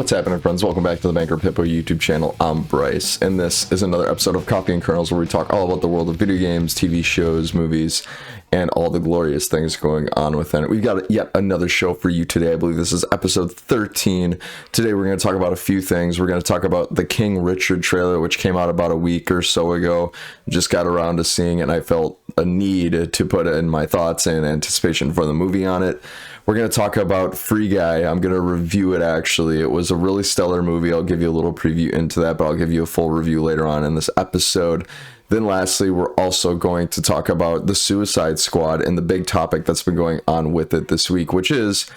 What's happening, friends? Welcome back to the Banker Hippo YouTube channel. I'm Bryce, and this is another episode of Coffee and Kernels, where we talk all about the world of video games, TV shows, movies, and all the glorious things going on within it. We've got yet another show for you today. I believe this is episode 13. Today we're going to talk about a few things. We're going to talk about the King Richard trailer, which came out about a week or so ago. Just got around to seeing it, and I felt a need to put in my thoughts and anticipation for the movie on it. We're going to talk about Free Guy. I'm going to review it, actually. It was a really stellar movie. I'll give you a little preview into that, but I'll give you a full review later on in this episode. Then lastly, we're also going to talk about the Suicide Squad and the big topic that's been going on with it this week, which is,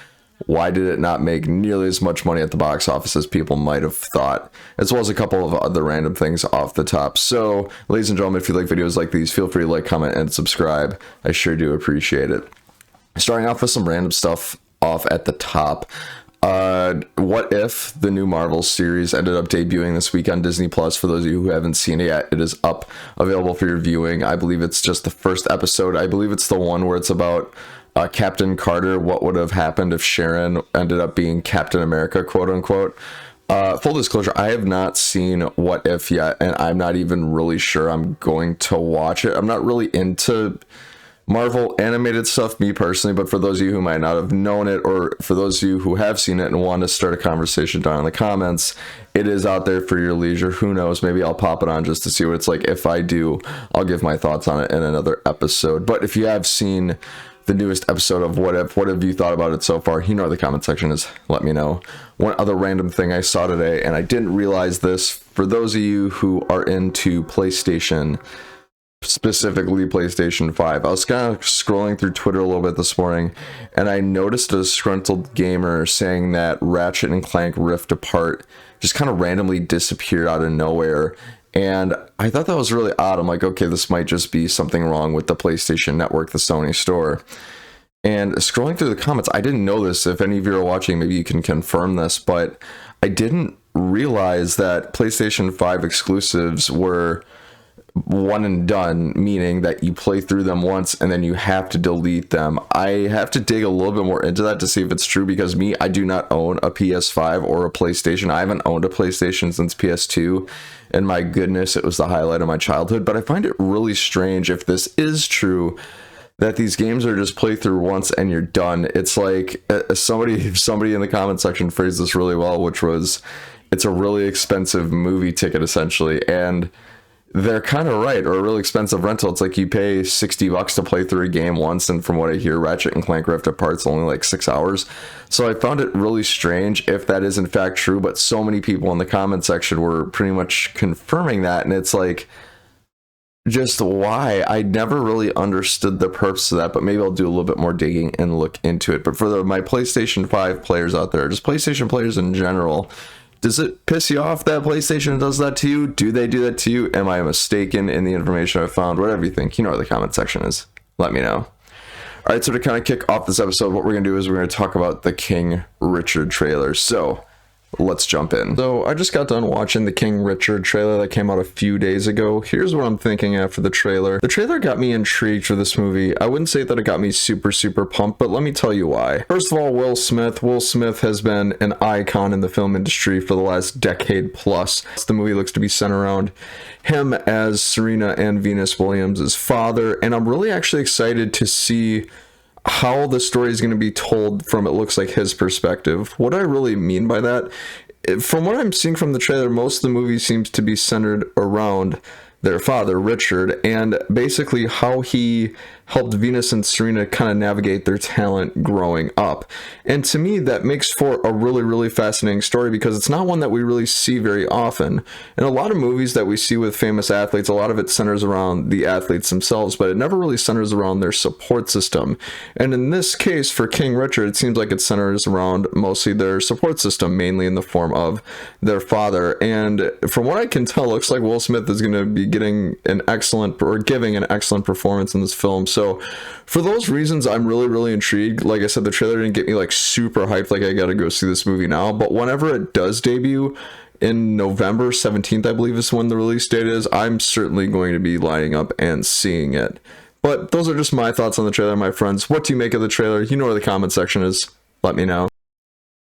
why did it not make nearly as much money at the box office as people might have thought, as well as a couple of other random things off the top. So, ladies and gentlemen, if you like videos like these, feel free to like, comment, and subscribe. I sure do appreciate it. Starting off with some random stuff off at the top. What If, the new Marvel series, ended up debuting this week on Disney Plus. For those of you who haven't seen it yet, it is up, available for your viewing. I believe it's just the first episode. I believe it's the one where it's about Captain Carter. What would have happened if Sharon ended up being Captain America, quote unquote. Full disclosure, I have not seen What If yet, and I'm not even really sure I'm going to watch it. I'm not really into Marvel animated stuff, me personally, but for those of you who might not have known it, or for those of you who have seen it and want to start a conversation down in the comments, it is out there for your leisure. Who knows, maybe I'll pop it on just to see what it's like. If I do, I'll give my thoughts on it in another episode. But if you have seen the newest episode of What If, what have you thought about it so far? You know where the comment section is, let me know. One other random thing I saw today, and I didn't realize this, for those of you who are into PlayStation, specifically PlayStation 5. I was kind of scrolling through Twitter a little bit this morning, and I noticed a disgruntled gamer saying that Ratchet and Clank Rift Apart just kind of randomly disappeared out of nowhere. And I thought that was really odd. I'm like, okay, this might just be something wrong with the PlayStation Network, the Sony store. And scrolling through the comments, I didn't know this. If any of you are watching, maybe you can confirm this, but I didn't realize that PlayStation 5 exclusives were one and done, meaning that you play through them once and then you have to delete them. I have to dig a little bit more into that to see if it's true, because I do not own a PS5 or a PlayStation. I haven't owned a PlayStation since PS2, and my goodness, it was the highlight of my childhood. But I find it really strange, if this is true, that these games are just play through once and you're done. It's like somebody in the comment section phrased this really well, which was, it's a really expensive movie ticket essentially. And they're kind of right, or a really expensive rental. It's like you pay $60 to play through a game once, and from what I hear, Ratchet and Clank Rift Apart's only like 6 hours. So I found it really strange if that is in fact true, but so many people in the comment section were pretty much confirming that, and it's like, just why? I never really understood the purpose of that, but maybe I'll do a little bit more digging and look into it. But for my PlayStation 5 players out there, just PlayStation players in general, does it piss you off that PlayStation does that to you? Do they do that to you? Am I mistaken in the information I found? Whatever you think, you know where the comment section is. Let me know. All right, so to kind of kick off this episode, what we're going to do is we're going to talk about the King Richard trailer. So let's jump in. So I just got done watching the King Richard trailer that came out a few days ago. Here's what I'm thinking after the trailer. The trailer got me intrigued for this movie. I wouldn't say that it got me super pumped, but let me tell you why. First of all, Will Smith. Will Smith has been an icon in the film industry for the last decade plus. The movie looks to be centered around him as Serena and Venus Williams' father, and I'm really actually excited to see how the story is going to be told from, it looks like, his perspective. What I really mean by that, from what I'm seeing from the trailer, most of the movie seems to be centered around their father, Richard, and basically how he helped Venus and Serena kind of navigate their talent growing up. And to me, that makes for a really fascinating story, because it's not one that we really see very often. In a lot of movies that we see with famous athletes, a lot of it centers around the athletes themselves, but it never really centers around their support system. And in this case, for King Richard, it seems like it centers around mostly their support system, mainly in the form of their father. And from what I can tell, it looks like Will Smith is going to be giving an excellent performance in this film. So for those reasons, I'm really intrigued. Like I said, the trailer didn't get me like super hyped, like I gotta go see this movie now, but whenever it does debut in November 17th, I believe is when the release date is, I'm certainly going to be lining up and seeing it. But those are just my thoughts on the trailer, my friends. What do you make of the trailer? You know where the comment section is. Let me know.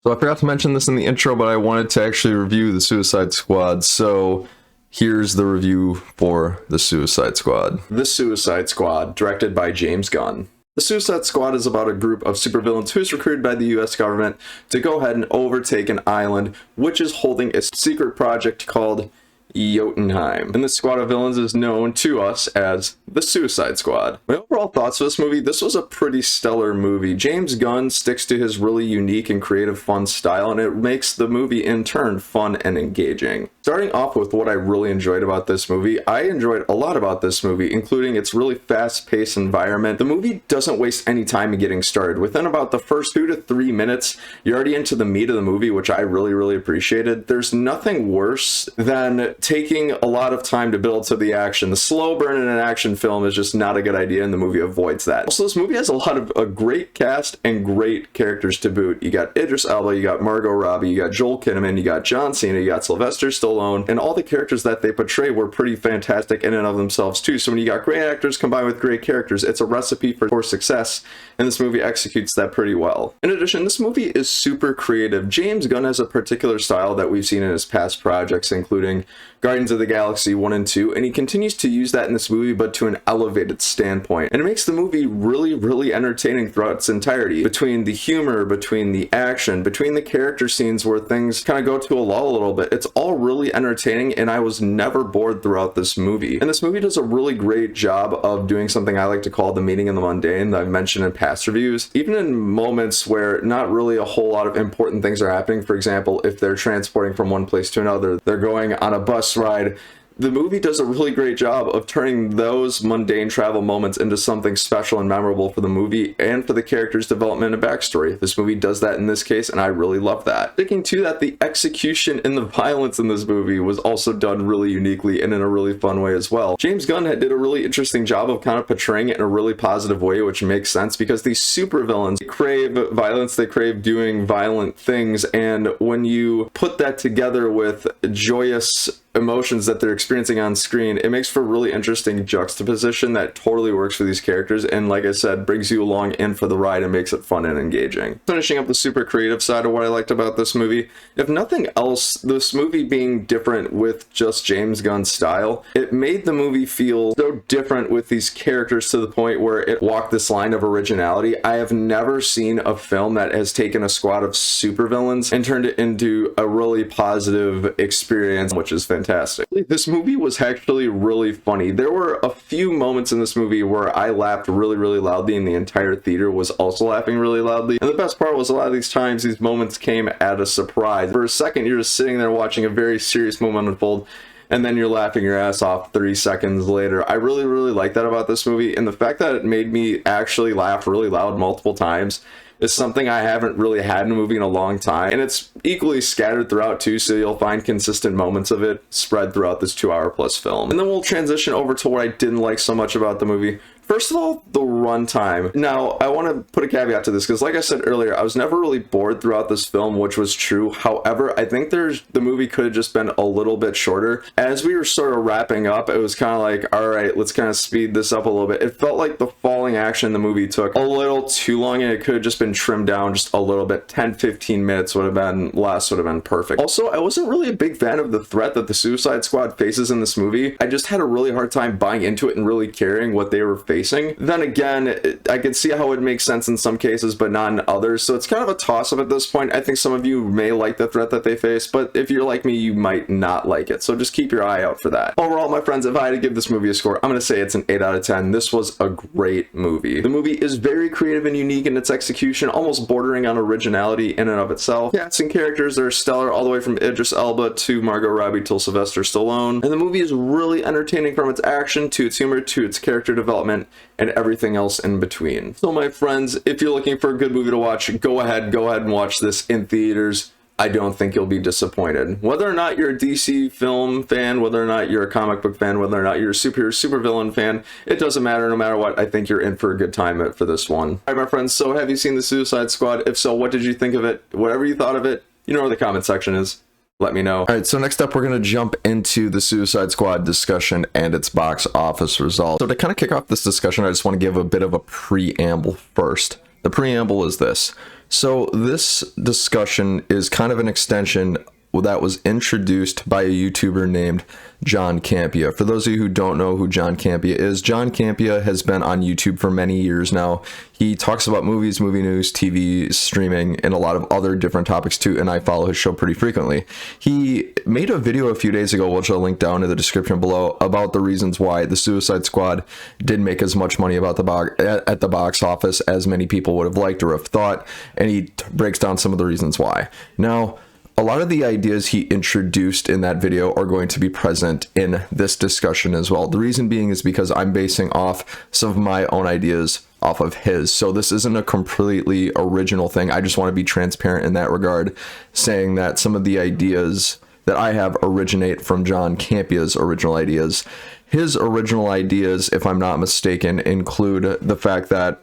So I forgot to mention this in the intro, but I wanted to actually review the Suicide Squad. So here's the review for the Suicide Squad. The Suicide Squad, directed by James Gunn. The Suicide Squad is about a group of supervillains who's recruited by the US government to go ahead and overtake an island, which is holding a secret project called Jotunheim. And this squad of villains is known to us as the Suicide Squad. My overall thoughts of this movie: this was a pretty stellar movie. James Gunn sticks to his really unique and creative fun style, and it makes the movie in turn fun and engaging. Starting off with what I really enjoyed about this movie, I enjoyed a lot about this movie, including its really fast-paced environment. The movie doesn't waste any time in getting started. Within about the first 2 to 3 minutes, you're already into the meat of the movie, which I really appreciated. There's nothing worse than taking a lot of time to build to the action. The slow burn in an action film is just not a good idea, and the movie avoids that. Also, this movie has a lot of a great cast and great characters to boot. You got Idris Elba, you got Margot Robbie, you got Joel Kinnaman, you got John Cena, you got Sylvester Stallone, and all the characters that they portray were pretty fantastic in and of themselves too. So when you got great actors combined with great characters, it's a recipe for success, and this movie executes that pretty well. In addition, this movie is super creative. James Gunn has a particular style that we've seen in his past projects, including Guardians of the Galaxy 1 and 2, and he continues to use that in this movie, but to an elevated standpoint. And it makes the movie really entertaining throughout its entirety. Between the humor, between the action, between the character scenes where things kind of go to a lull a little bit, it's all really entertaining, and I was never bored throughout this movie. And this movie does a really great job of doing something I like to call the meaning in the mundane that I've mentioned in past reviews. Even in moments where not really a whole lot of important things are happening, for example, if they're transporting from one place to another, they're going on a bus ride, the movie does a really great job of turning those mundane travel moments into something special and memorable for the movie and for the character's development and backstory. This movie does that in this case, and I really love that. Sticking to that, the execution and the violence in this movie was also done really uniquely and in a really fun way as well. James Gunn did a really interesting job of kind of portraying it in a really positive way, which makes sense because these supervillains crave violence, they crave doing violent things, and when you put that together with joyous emotions that they're experiencing on screen, it makes for a really interesting juxtaposition that totally works for these characters, and like I said, brings you along in for the ride and makes it fun and engaging. Finishing up the super creative side of what I liked about this movie, if nothing else, this movie being different with just James Gunn's style, it made the movie feel so different with these characters to the point where it walked this line of originality. I have never seen a film that has taken a squad of supervillains and turned it into a really positive experience, which is fantastic. This movie was actually really funny. There were a few moments in this movie where I laughed really loudly, and the entire theater was also laughing really loudly. And the best part was a lot of these times these moments came at a surprise. For a second, you're just sitting there watching a very serious moment unfold, and then you're laughing your ass off 3 seconds later. I really like that about this movie, and the fact that it made me actually laugh really loud multiple times is something I haven't really had in a movie in a long time, and it's equally scattered throughout too, so you'll find consistent moments of it spread throughout this 2-hour-plus film. And then we'll transition over to what I didn't like so much about the movie. First of all, the runtime. Now, I want to put a caveat to this, because like I said earlier, I was never really bored throughout this film, which was true. However, I think the movie could have just been a little bit shorter. As we were sort of wrapping up, it was kind of like, all right, let's kind of speed this up a little bit. It felt like the falling action in the movie took a little too long, and it could have just been trimmed down just a little bit. 10-15 minutes would have been less, would have been perfect. Also, I wasn't really a big fan of the threat that the Suicide Squad faces in this movie. I just had a really hard time buying into it and really caring what they were facing. Then again, I could see how it makes sense in some cases, but not in others. So it's kind of a toss-up at this point. I think some of you may like the threat that they face, but if you're like me, you might not like it. So just keep your eye out for that. Overall, my friends, if I had to give this movie a score, I'm going to say it's an 8 out of 10. This was a great movie. The movie is very creative and unique in its execution, almost bordering on originality in and of itself. Cast and characters are stellar, all the way from Idris Elba to Margot Robbie to Sylvester Stallone. And the movie is really entertaining from its action to its humor to its character development and everything else in between. So my friends, if you're looking for a good movie to watch, go ahead and watch this in theaters. I don't think you'll be disappointed. Whether or not you're a DC film fan, whether or not you're a comic book fan, whether or not you're a supervillain fan, it doesn't matter. No matter what, I think you're in for a good time for this one. All right, my friends, so have you seen the Suicide Squad? If so, what did you think of it? Whatever you thought of it, you know where the comment section is. Let me know. All right, so next up, we're going to jump into the Suicide Squad discussion and its box office results. So to kind of kick off this discussion, I just want to give a bit of a preamble first. The preamble is this. So this discussion is kind of an extension that was introduced by a YouTuber named John Campea. For those of you who don't know who John Campea is, John Campea has been on YouTube for many years now. He talks about movies, movie news, TV, streaming, and a lot of other different topics too, and I follow his show pretty frequently. He made a video a few days ago, which I'll link down in the description below, about the reasons why the Suicide Squad didn't make as much money at the box office as many people would have liked or have thought, and he breaks down some of the reasons why. Now, a lot of the ideas he introduced in that video are going to be present in this discussion as well. The reason being is because I'm basing off some of my own ideas off of his. So this isn't a completely original thing. I just want to be transparent in that regard, saying that some of the ideas that I have originate from John Campea's original ideas. His original ideas, if I'm not mistaken, include the fact that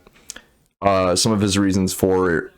some of his reasons for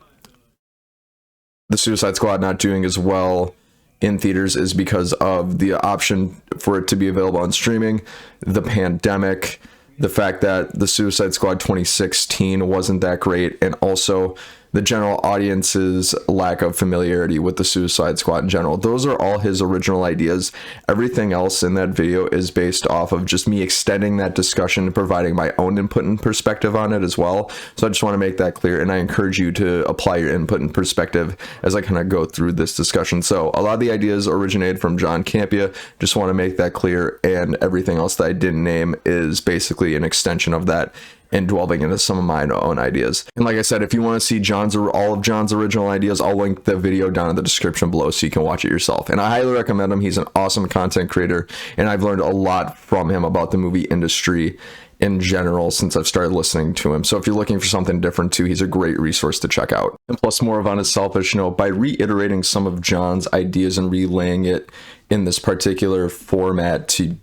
the Suicide Squad not doing as well in theaters is because of the option for it to be available on streaming, the pandemic, the fact that the Suicide Squad 2016 wasn't that great, and also the general audience's lack of familiarity with the Suicide Squad in general. Those are all his original ideas. Everything else in that video is based off of just me extending that discussion and providing my own input and perspective on it as well. So I just want to make that clear, and I encourage you to apply your input and perspective as I kind of go through this discussion. So a lot of the ideas originated from John Campea. Just want to make that clear, and everything else that I didn't name is basically an extension of that and delving into some of my own ideas. And like I said, if you want to see all of John's original ideas, I'll link the video down in the description below so you can watch it yourself. And I highly recommend him. He's an awesome content creator, and I've learned a lot from him about the movie industry in general since I've started listening to him. So if you're looking for something different too, he's a great resource to check out. And plus, more of on a selfish note, by reiterating some of John's ideas and relaying it in this particular format to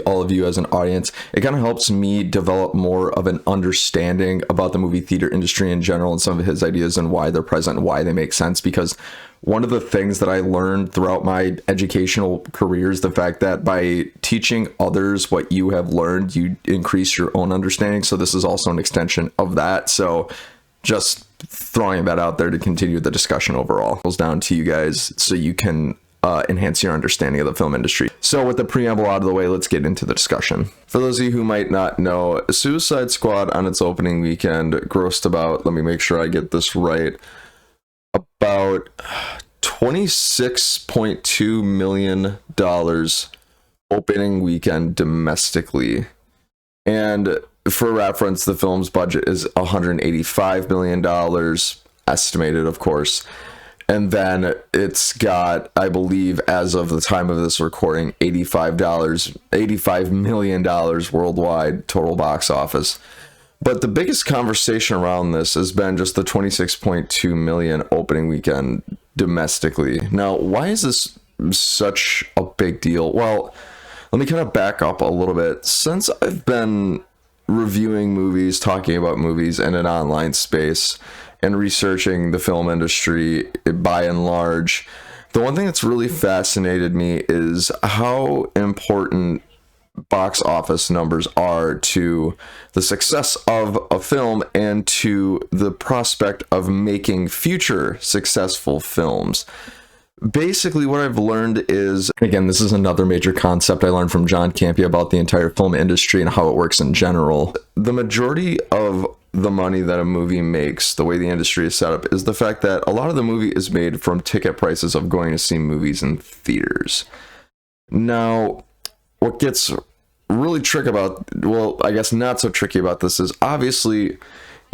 all of you as an audience, it kind of helps me develop more of an understanding about the movie theater industry in general and some of his ideas and why they're present and why they make sense. Because one of the things that I learned throughout my educational career is the fact that by teaching others what you have learned, you increase your own understanding. So this is also an extension of that. So just throwing that out there to continue the discussion overall. It goes down to you guys so you can enhance your understanding of the film industry. So with the preamble out of the way, let's get into the discussion. For those of you who might not know, Suicide Squad on its opening weekend grossed about, let me make sure I get this right, about $26.2 million opening weekend domestically. And for reference, the film's budget is $185 million, estimated, of course. And then it's got, I believe, as of the time of this recording, $85 million worldwide total box office. But the biggest conversation around this has been just the 26.2 million opening weekend domestically. Now, why is this such a big deal? Well, let me kind of back up a little bit. Since I've been reviewing movies, talking about movies in an online space, and researching the film industry by and large, the one thing that's really fascinated me is how important box office numbers are to the success of a film and to the prospect of making future successful films. Basically, what I've learned is, again, this is another major concept I learned from John Campea about the entire film industry and how it works in general. The majority of the money that a movie makes, the way the industry is set up, is the fact that a lot of the movie is made from ticket prices of going to see movies in theaters. Now, what gets really tricky about, well, I guess not so tricky about this, is obviously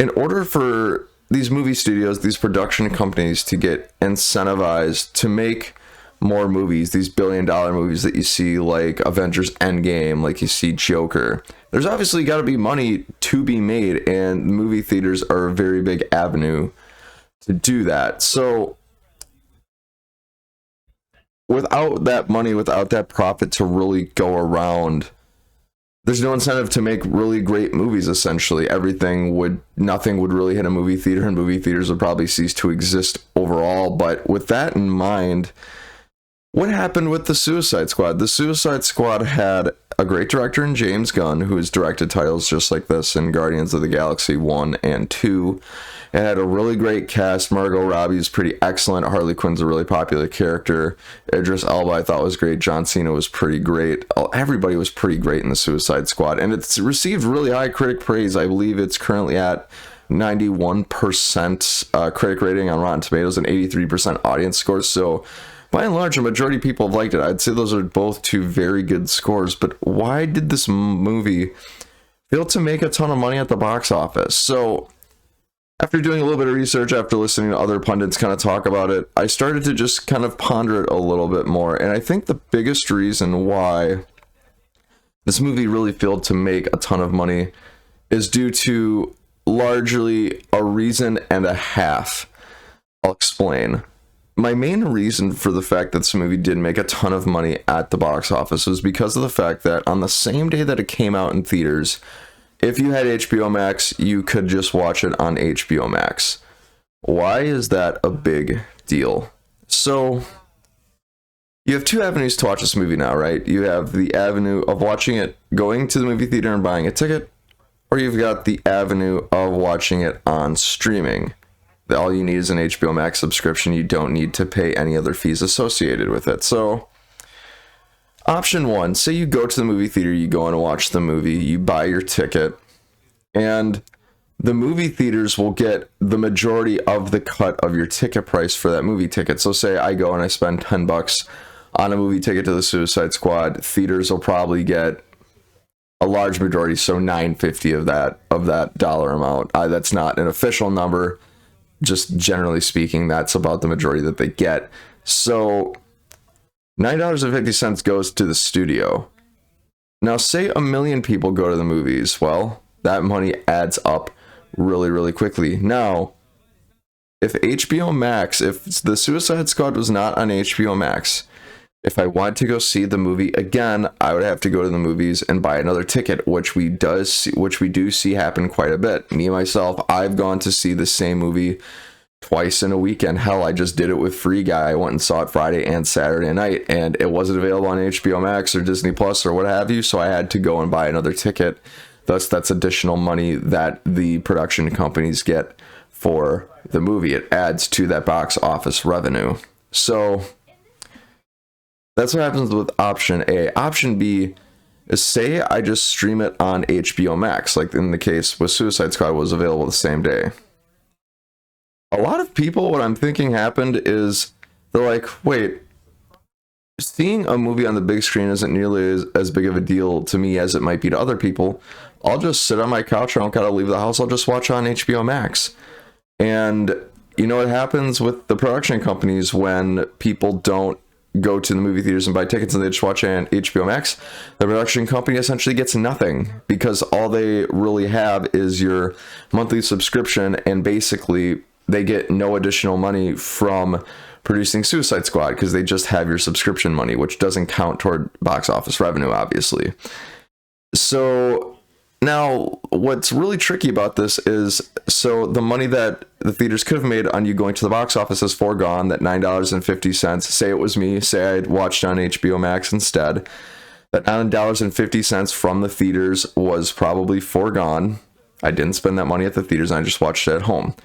in order for these movie studios, these production companies to get incentivized to make more movies, these billion-dollar movies that you see like Avengers Endgame, like you see Joker, there's obviously got to be money to be made, and movie theaters are a very big avenue to do that. So without that money, without that profit to really go around, there's no incentive to make really great movies, essentially. Nothing would really hit a movie theater, and movie theaters would probably cease to exist overall. But with that in mind, what happened with the Suicide Squad? The Suicide Squad had a great director in James Gunn, who has directed titles just like this in Guardians of the Galaxy 1 and 2. It had a really great cast. Margot Robbie is pretty excellent. Harley Quinn's a really popular character. Idris Elba I thought was great. John Cena was pretty great. Everybody was pretty great in the Suicide Squad, and it's received really high critic praise. I believe it's currently at 91% critic rating on Rotten Tomatoes and 83% audience scores. So by and large, a majority of people have liked it. I'd say those are both two very good scores. But why did this movie fail to make a ton of money at the box office? So after doing a little bit of research, after listening to other pundits kind of talk about it, I started to just kind of ponder it a little bit more. And I think the biggest reason why this movie really failed to make a ton of money is due to largely a reason and a half. I'll explain. My main reason for the fact that this movie didn't make a ton of money at the box office was because of the fact that on the same day that it came out in theaters, if you had HBO Max, you could just watch it on HBO Max. Why is that a big deal? So, you have two avenues to watch this movie now, right? You have the avenue of watching it, going to the movie theater and buying a ticket, or you've got the avenue of watching it on streaming. All you need is an HBO Max subscription. You don't need to pay any other fees associated with it. So, option one, say you go to the movie theater, you go and watch the movie, you buy your ticket, and the movie theaters will get the majority of the cut of your ticket price for that movie ticket. So say I go and I spend $10 on a movie ticket to the Suicide Squad, theaters will probably get a large majority, so $9.50 of that dollar amount. That's not an official number, just generally speaking, that's about the majority that they get. So $9.50 goes to the studio. Now, say 1 million people go to the movies. Well, that money adds up really, really quickly. Now, if HBO Max, if the Suicide Squad was not on HBO Max, if I wanted to go see the movie again, I would have to go to the movies and buy another ticket, which we do see happen quite a bit. Me, myself, I've gone to see the same movie twice in a weekend. Hell, I just did it with Free Guy. I went and saw it Friday and Saturday night, and it wasn't available on HBO Max or Disney Plus or what have you, so I had to go and buy another ticket. Thus, that's additional money that the production companies get for the movie. It adds to that box office revenue. So that's what happens with option A. Option B is, say I just stream it on HBO Max, like in the case with Suicide Squad was available the same day. A lot of people, what I'm thinking happened is they're like, wait, seeing a movie on the big screen isn't nearly as big of a deal to me as it might be to other people. I'll just sit on my couch. I don't gotta leave the house. I'll just watch it on HBO Max. And you know what happens with the production companies when people don't go to the movie theaters and buy tickets and they just watch it on HBO Max? The production company essentially gets nothing, because all they really have is your monthly subscription, and basically they get no additional money from producing Suicide Squad because they just have your subscription money, which doesn't count toward box office revenue, obviously. So now what's really tricky about this is, so the money that the theaters could have made on you going to the box office is foregone. That $9.50, say it was me, say I had watched on HBO Max instead, that $9.50 from the theaters was probably foregone. I didn't spend that money at the theaters, I just watched it at home.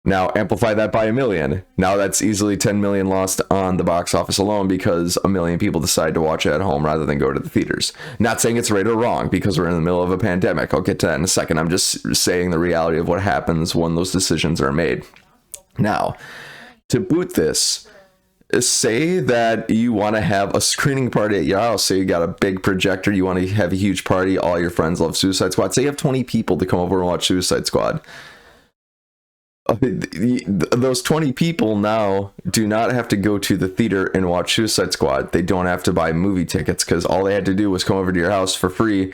Now amplify that by 1 million. Now that's easily 10 million lost on the box office alone, because 1 million people decide to watch it at home rather than go to the theaters. Not saying it's right or wrong, because we're in the middle of a pandemic. I'll get to that in a second. I'm just saying the reality of what happens when those decisions are made. Now, to boot this, say that you want to have a screening party at your house. Say you got a big projector, you want to have a huge party, all your friends love Suicide Squad. Say you have 20 people to come over and watch Suicide Squad. Those 20 people now do not have to go to the theater and watch Suicide Squad. They don't have to buy movie tickets, because all they had to do was come over to your house for free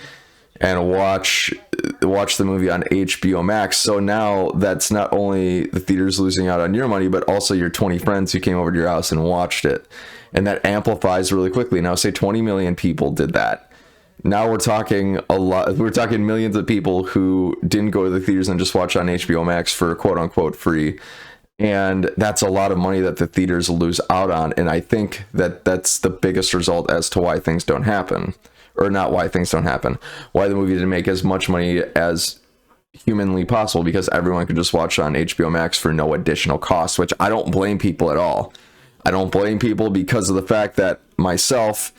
and watch the movie on HBO Max. So now that's not only the theaters losing out on your money, but also your 20 friends who came over to your house and watched it. And that amplifies really quickly. Now say 20 million people did that. Now we're talking a lot. We're talking millions of people who didn't go to the theaters and just watch on HBO Max for quote unquote free. And that's a lot of money that the theaters lose out on. And I think that that's the biggest result as to why things don't happen. Or not why things don't happen. Why the movie didn't make as much money as humanly possible because everyone could just watch it on HBO Max for no additional cost, which I don't blame people at all. I don't blame people because of the fact that myself,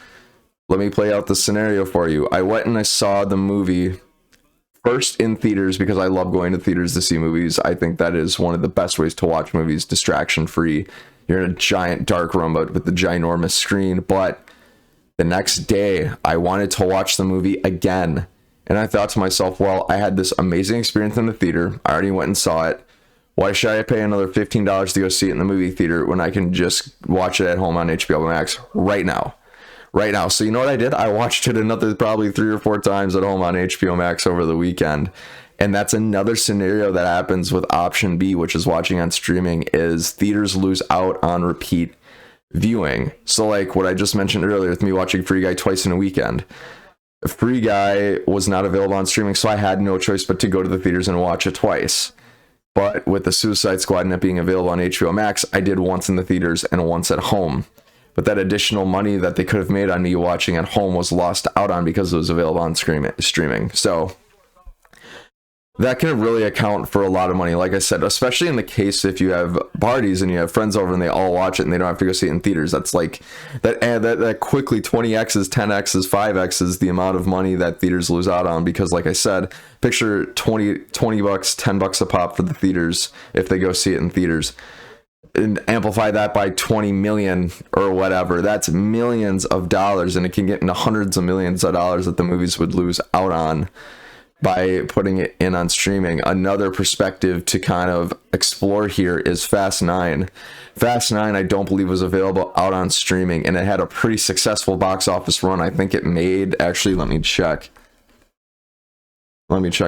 let me play out the scenario for you. I went and I saw the movie first in theaters because I love going to theaters to see movies. I think that is one of the best ways to watch movies, distraction free. You're in a giant dark room but with the ginormous screen. But the next day I wanted to watch the movie again. And I thought to myself, well, I had this amazing experience in the theater. I already went and saw it. Why should I pay another $15 to go see it in the movie theater when I can just watch it at home on HBO Max right now? Right now. So you know what I did? I watched it another probably 3 or 4 times at home on HBO Max over the weekend. And that's another scenario that happens with option B, which is watching on streaming, is theaters lose out on repeat viewing. So like what I just mentioned earlier with me watching Free Guy twice in a weekend. Free Guy was not available on streaming, so I had no choice but to go to the theaters and watch it twice. But with the Suicide Squad not being available on HBO Max, I did once in the theaters and once at home. But that additional money that they could have made on me watching at home was lost out on because it was available on streaming. So that can really account for a lot of money. Like I said, especially in the case if you have parties and you have friends over and they all watch it and they don't have to go see it in theaters. That's like that quickly 20x's, 10x's, 5x's the amount of money that theaters lose out on, because like I said, picture 20 bucks, $10 a pop for the theaters if they go see it in theaters. And amplify that by 20 million or whatever, that's millions of dollars, and it can get into hundreds of millions of dollars that the movies would lose out on by putting it in on streaming. Another perspective to kind of explore here is Fast 9. Fast 9 I don't believe was available out on streaming, and it had a pretty successful box office run. I think it made, actually let me check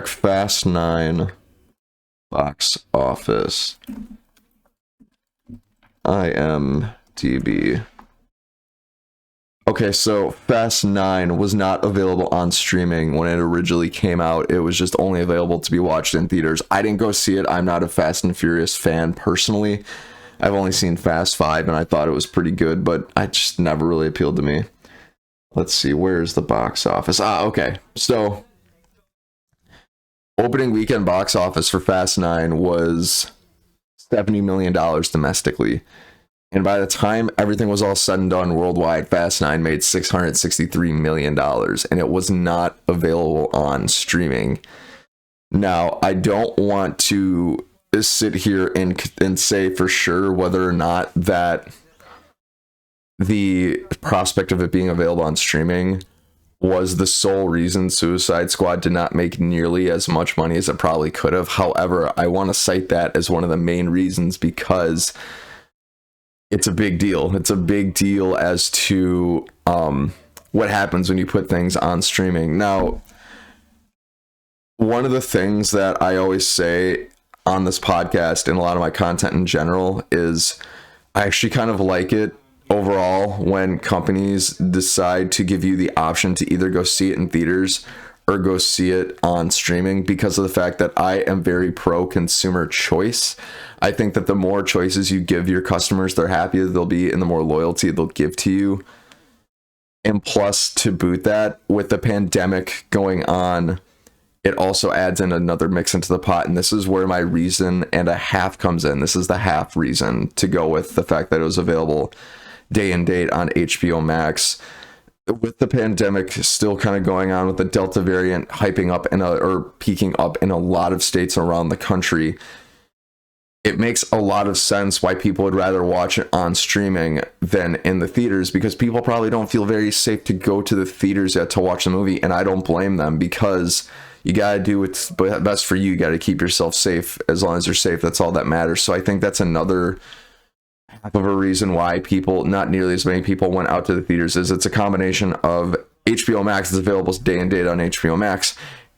Fast 9 box office. IMDb. Okay, so Fast 9 was not available on streaming when it originally came out. It was just only available to be watched in theaters. I didn't go see it. I'm not a Fast and Furious fan personally. I've only seen Fast 5 and I thought it was pretty good, but it just never really appealed to me. Let's see, where's the box office? Okay. So opening weekend box office for Fast 9 was $70 million domestically. And by the time everything was all said and done worldwide, Fast 9 made $663 million, and it was not available on streaming. Now, I don't want to sit here and say for sure whether or not that the prospect of it being available on streaming was the sole reason Suicide Squad did not make nearly as much money as it probably could have. However, I want to cite that as one of the main reasons because it's a big deal. It's a big deal as to what happens when you put things on streaming. Now, one of the things that I always say on this podcast and a lot of my content in general is I actually kind of like it overall when companies decide to give you the option to either go see it in theaters or go see it on streaming, because of the fact that I am very pro consumer choice. I think that the more choices you give your customers, the happier they'll be and the more loyalty they'll give to you. And plus, to boot that, with the pandemic going on, it also adds in another mix into the pot. And this is where my reason and a half comes in. This is the half reason to go with the fact that it was available day and date on HBO Max. With the pandemic still kind of going on, with the Delta variant hyping up or peaking up in a lot of states around the country, it makes a lot of sense why people would rather watch it on streaming than in the theaters, because people probably don't feel very safe to go to the theaters yet to watch the movie. And I don't blame them, because you got to do what's best for you. You got to keep yourself safe. As long as you're safe, that's all that matters. So I think that's another half of a reason why people, not nearly as many people, went out to the theaters, is it's a combination of HBO Max is available day and date on HBO Max,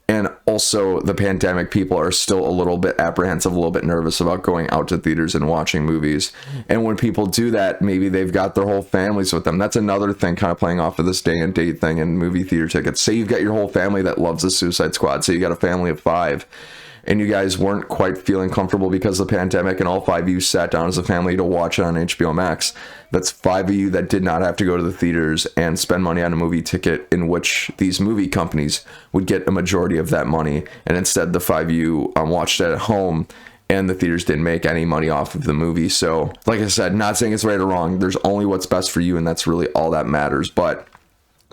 and also the pandemic. People are still a little bit apprehensive, a little bit nervous about going out to theaters and watching movies. And when people do that, maybe they've got their whole families with them. That's another thing kind of playing off of this day and date thing and movie theater tickets. Say you've got your whole family that loves the Suicide Squad. So you got a family of 5, and you guys weren't quite feeling comfortable because of the pandemic, and all 5 of you sat down as a family to watch it on HBO Max, that's 5 of you that did not have to go to the theaters and spend money on a movie ticket, in which these movie companies would get a majority of that money, and instead the 5 of you watched it at home, and the theaters didn't make any money off of the movie. So, like I said, not saying it's right or wrong. There's only what's best for you, and that's really all that matters. But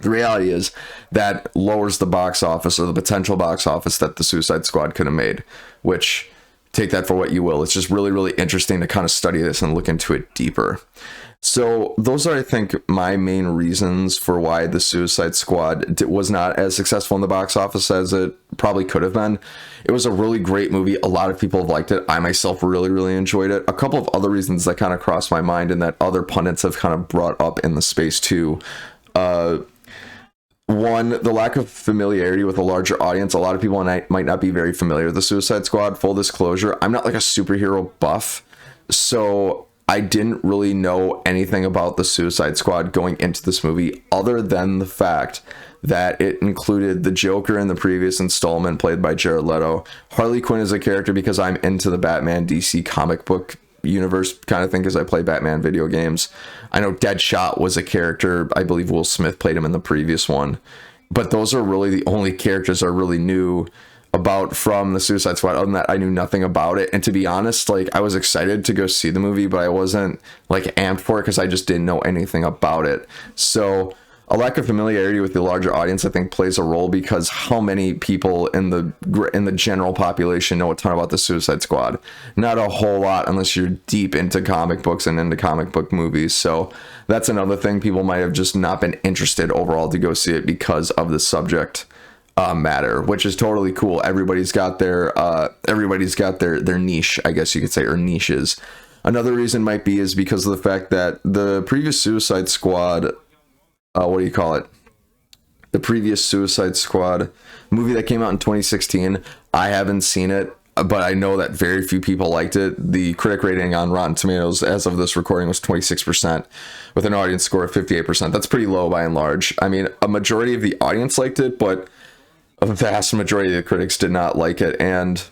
the reality is that lowers the box office, or the potential box office, that the Suicide Squad could have made, which, take that for what you will. It's just really, really interesting to kind of study this and look into it deeper. So those are, I think, my main reasons for why the Suicide Squad was not as successful in the box office as it probably could have been. It was a really great movie. A lot of people have liked it. I myself really, really enjoyed it. A couple of other reasons that kind of crossed my mind and that other pundits have kind of brought up in the space too. One, the lack of familiarity with a larger audience. A lot of people might not be very familiar with the Suicide Squad. Full disclosure, I'm not like a superhero buff, so I didn't really know anything about the Suicide Squad going into this movie, other than the fact that it included the Joker in the previous installment, played by Jared Leto. Harley Quinn is a character because I'm into the Batman DC comic book universe kind of thing, because I play Batman video games. I know Deadshot was a character. I believe Will Smith played him in the previous one. But those are really the only characters I really knew about from the Suicide Squad. Other than that, I knew nothing about it. And to be honest, like, I was excited to go see the movie, but I wasn't like amped for it because I just didn't know anything about it. So a lack of familiarity with the larger audience, I think, plays a role, because how many people in the general population know a ton about the Suicide Squad? Not a whole lot, unless you're deep into comic books and into comic book movies. So that's another thing. People might have just not been interested overall to go see it because of the subject matter, which is totally cool. Everybody's got their niche, I guess you could say, or niches. Another reason might be is because of the fact that the previous Suicide Squad, the previous Suicide Squad movie that came out in 2016, I haven't seen it, but I know that very few people liked it. The critic rating on Rotten Tomatoes as of this recording was 26%, with an audience score of 58%. That's pretty low by and large. I mean, a majority of the audience liked it, but a vast majority of the critics did not like it. And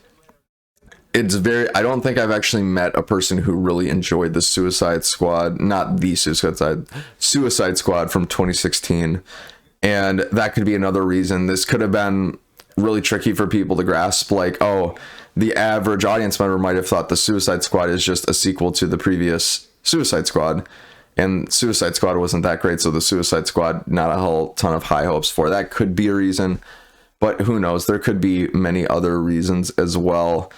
I don't think I've actually met a person who really enjoyed the Suicide Squad, not the Suicide Squad from 2016. And that could be another reason. This could have been really tricky for people to grasp, like, oh, the average audience member might have thought the Suicide Squad is just a sequel to the previous Suicide Squad, and Suicide Squad wasn't that great, so the Suicide Squad, not a whole ton of high hopes for. That could be a reason, but who knows? There could be many other reasons as well.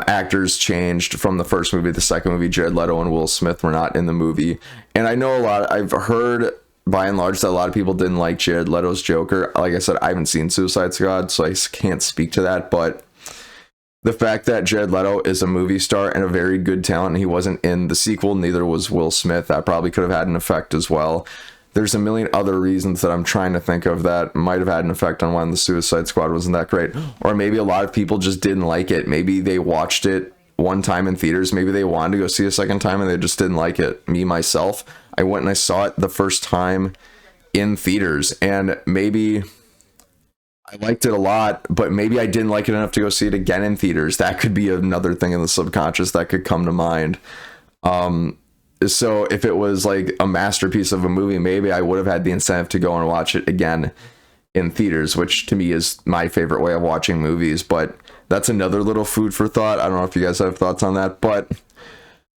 Actors changed from the first movie to the second movie. Jared Leto and Will Smith were not in the movie, and I know I've heard by and large that a lot of people didn't like Jared Leto's Joker. Like I said, I haven't seen Suicide Squad, so I can't speak to that, but the fact that Jared Leto is a movie star and a very good talent, and he wasn't in the sequel, neither was Will Smith, that probably could have had an effect as well. There's a million other reasons that I'm trying to think of that might have had an effect on why the Suicide Squad wasn't that great. Or maybe a lot of people just didn't like it. Maybe they watched it one time in theaters. Maybe they wanted to go see a second time and they just didn't like it. Me, myself, I went and I saw it the first time in theaters, and maybe I liked it a lot, but maybe I didn't like it enough to go see it again in theaters. That could be another thing in the subconscious that could come to mind. So if it was like a masterpiece of a movie, maybe I would have had the incentive to go and watch it again in theaters, which to me is my favorite way of watching movies. But that's another little food for thought. I don't know if you guys have thoughts on that, but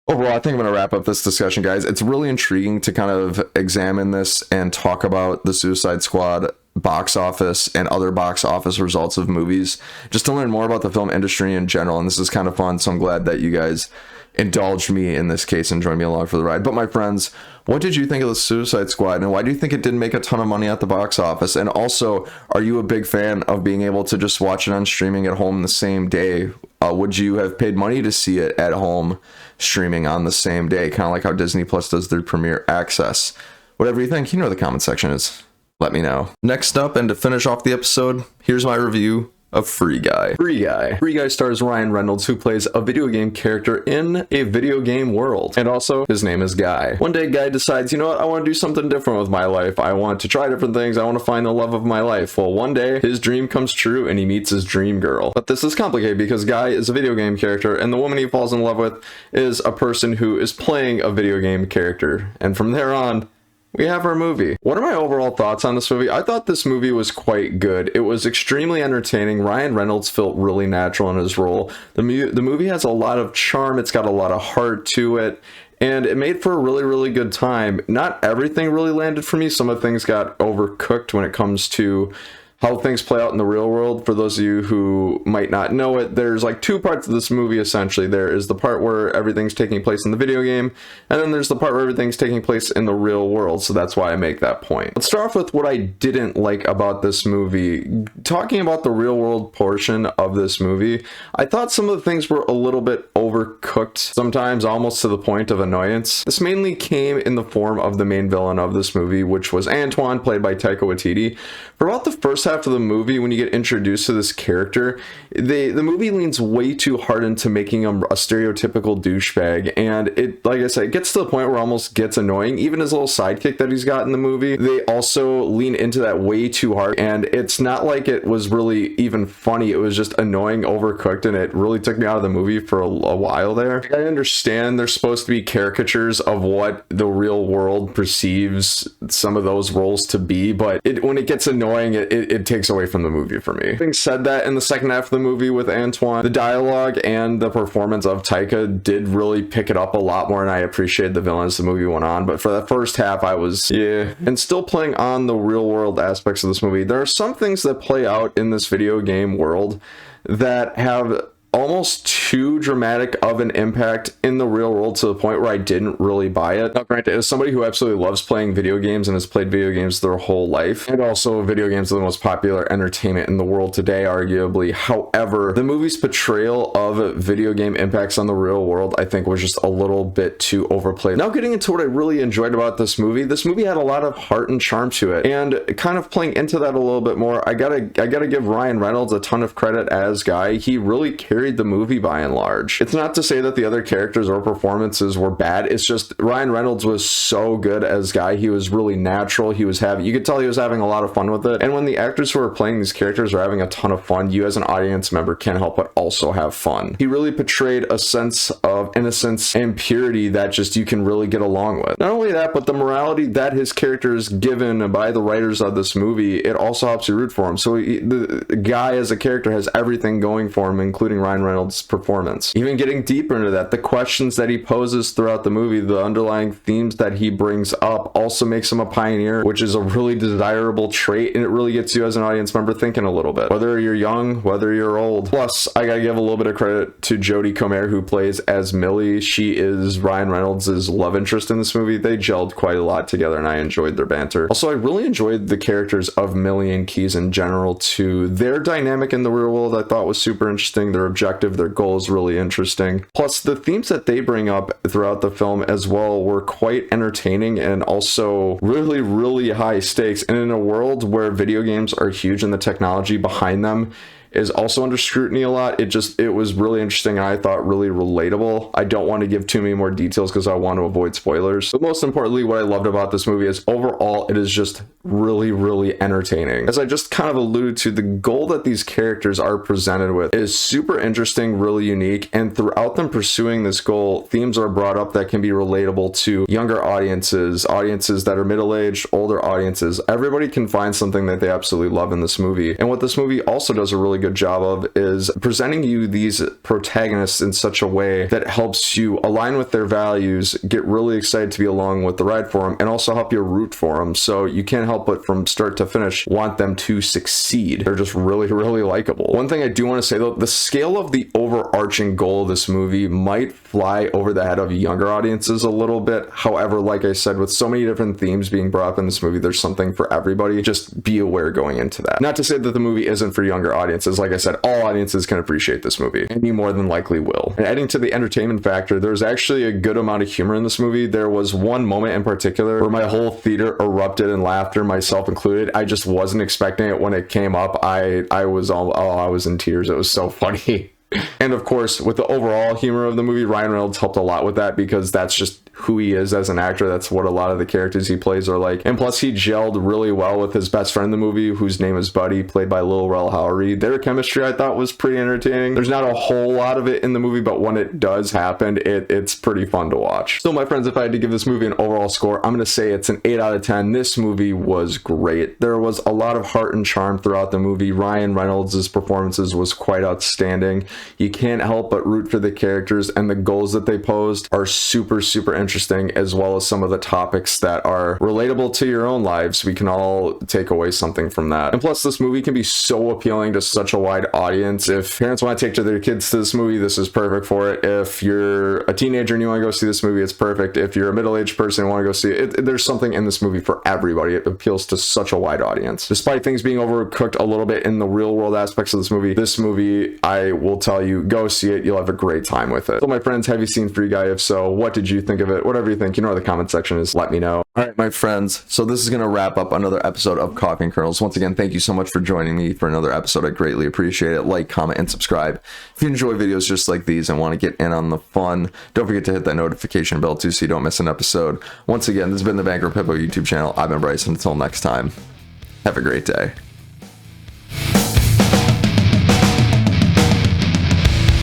overall, I think I'm going to wrap up this discussion, guys. It's really intriguing to kind of examine this and talk about the Suicide Squad box office and other box office results of movies, just to learn more about the film industry in general. And this is kind of fun, so I'm glad that you guys indulged me in this case and joined me along for the ride. But my friends, what did you think of the Suicide Squad, and why do you think it didn't make a ton of money at the box office? And also, are you a big fan of being able to just watch it on streaming at home the same day? Would you have paid money to see it at home streaming on the same day, kind of like how Disney Plus does their premiere access? Whatever you think, you know where the comment section is. Let me know. Next up, and to finish off the episode, here's my review of Free Guy. Free Guy. Free Guy stars Ryan Reynolds, who plays a video game character in a video game world. And also, his name is Guy. One day, Guy decides, you know what, I want to do something different with my life. I want to try different things. I want to find the love of my life. Well, one day, his dream comes true and he meets his dream girl. But this is complicated because Guy is a video game character and the woman he falls in love with is a person who is playing a video game character. And from there on, we have our movie. What are my overall thoughts on this movie? I thought this movie was quite good. It was extremely entertaining. Ryan Reynolds felt really natural in his role. The movie has a lot of charm. It's got a lot of heart to it. And it made for a really, really good time. Not everything really landed for me. Some of the things got overcooked when it comes to how things play out in the real world. For those of you who might not know it, there's like two parts of this movie essentially. There is the part where everything's taking place in the video game, and then there's the part where everything's taking place in the real world, so that's why I make that point. Let's start off with what I didn't like about this movie. Talking about the real world portion of this movie, I thought some of the things were a little bit overcooked, sometimes almost to the point of annoyance. This mainly came in the form of the main villain of this movie, which was Antoine, played by Taika Waititi. For about the first half of the movie, when you get introduced to this character, the movie leans way too hard into making him a stereotypical douchebag, and it, like I said, it gets to the point where it almost gets annoying. Even his little sidekick that he's got in the movie, they also lean into that way too hard, and it's not like it was really even funny. It was just annoying, overcooked, and it really took me out of the movie for a while there. I understand there's supposed to be caricatures of what the real world perceives some of those roles to be, but when it gets annoying, it takes away from the movie for me. Having said that, in the second half of the movie with Antoine, the dialogue and the performance of Taika did really pick it up a lot more, and I appreciated the villain as the movie went on. But for the first half, I was, yeah. And still playing on the real world aspects of this movie, there are some things that play out in this video game world that have almost too dramatic of an impact in the real world to the point where I didn't really buy it. Now, granted, as somebody who absolutely loves playing video games and has played video games their whole life, and also video games are the most popular entertainment in the world today, arguably. However, the movie's portrayal of video game impacts on the real world, I think, was just a little bit too overplayed. Now, getting into what I really enjoyed about this movie had a lot of heart and charm to it, and kind of playing into that a little bit more, I gotta give Ryan Reynolds a ton of credit as Guy. He really carried the movie by and large. It's not to say that the other characters or performances were bad. It's just Ryan Reynolds was so good as Guy. He was really natural. You could tell he was having a lot of fun with it. And when the actors who are playing these characters are having a ton of fun, you as an audience member can't help but also have fun. He really portrayed a sense of innocence and purity that just you can really get along with. Not only that, but the morality that his character is given by the writers of this movie, it also helps you root for him. So the Guy as a character has everything going for him, including Ryan Reynolds' performance. Even getting deeper into that, the questions that he poses throughout the movie, the underlying themes that he brings up, also makes him a pioneer, which is a really desirable trait, and it really gets you as an audience member thinking a little bit, whether you're young, whether you're old. Plus, I gotta give a little bit of credit to Jodie Comer, who plays as Millie. She is Ryan Reynolds' love interest in this movie. They gelled quite a lot together, and I enjoyed their banter. Also, I really enjoyed the characters of Millie and Keys in general, too. Their dynamic in the real world I thought was super interesting. Their objective, their goal is really interesting. Plus, the themes that they bring up throughout the film as well were quite entertaining and also really, really high stakes. And in a world where video games are huge and the technology behind them is also under scrutiny a lot, it was really interesting, and I thought really relatable. I don't want to give too many more details because I want to avoid spoilers. But most importantly, what I loved about this movie is overall it is just really, really entertaining. As I just kind of alluded to, the goal that these characters are presented with is super interesting, really unique, and throughout them pursuing this goal, themes are brought up that can be relatable to younger audiences that are middle-aged, older audiences. Everybody can find something that they absolutely love in this movie. And what this movie also does a really good job of is presenting you these protagonists in such a way that helps you align with their values, get really excited to be along with the ride for them, and also help you root for them. So you can't help but from start to finish want them to succeed. They're just really, really likable. One thing I do want to say though, the scale of the overarching goal of this movie might fly over the head of younger audiences a little bit. However, like I said, with so many different themes being brought up in this movie, there's something for everybody. Just be aware going into that. Not to say that the movie isn't for younger audiences. because like I said, all audiences can appreciate this movie, and you more than likely will. And adding to the entertainment factor, there's actually a good amount of humor in this movie. There was one moment in particular where my whole theater erupted in laughter, myself included. I just wasn't expecting it when it came up. I was in tears. It was so funny. And of course, with the overall humor of the movie, Ryan Reynolds helped a lot with that, because that's just who he is as an actor. That's what a lot of the characters he plays are like. And plus, he gelled really well with his best friend in the movie, whose name is Buddy, played by Lil Rel Howery. Their chemistry, I thought, was pretty entertaining. There's not a whole lot of it in the movie, but when it does happen, it's pretty fun to watch. So my friends, if I had to give this movie an overall score, I'm going to say it's an 8 out of 10. This movie was great. There was a lot of heart and charm throughout the movie. Ryan Reynolds' performances was quite outstanding. You can't help but root for the characters, and the goals that they posed are super interesting, as well as some of the topics that are relatable to your own lives. We can all take away something from that. And plus, this movie can be so appealing to such a wide audience. If parents want to take their kids to this movie, this is perfect for it. If you're a teenager and you want to go see this movie, it's perfect. If you're a middle-aged person and want to go see it, there's something in this movie for everybody. It appeals to such a wide audience. Despite things being overcooked a little bit in the real world aspects of this movie, I will tell you, go see it. You'll have a great time with it. So my friends, have you seen Free Guy? If so, what did you think of it? Whatever you think, you know where the comment section is. Let me know. All right, my friends. So this is going to wrap up another episode of Coffee and Kernels. Once again, thank you so much for joining me for another episode. I greatly appreciate it. Like, comment, and subscribe. If you enjoy videos just like these and want to get in on the fun, don't forget to hit that notification bell too, so you don't miss an episode. Once again, this has been the Banker Pippo YouTube channel. I've been Bryce, and until next time, have a great day.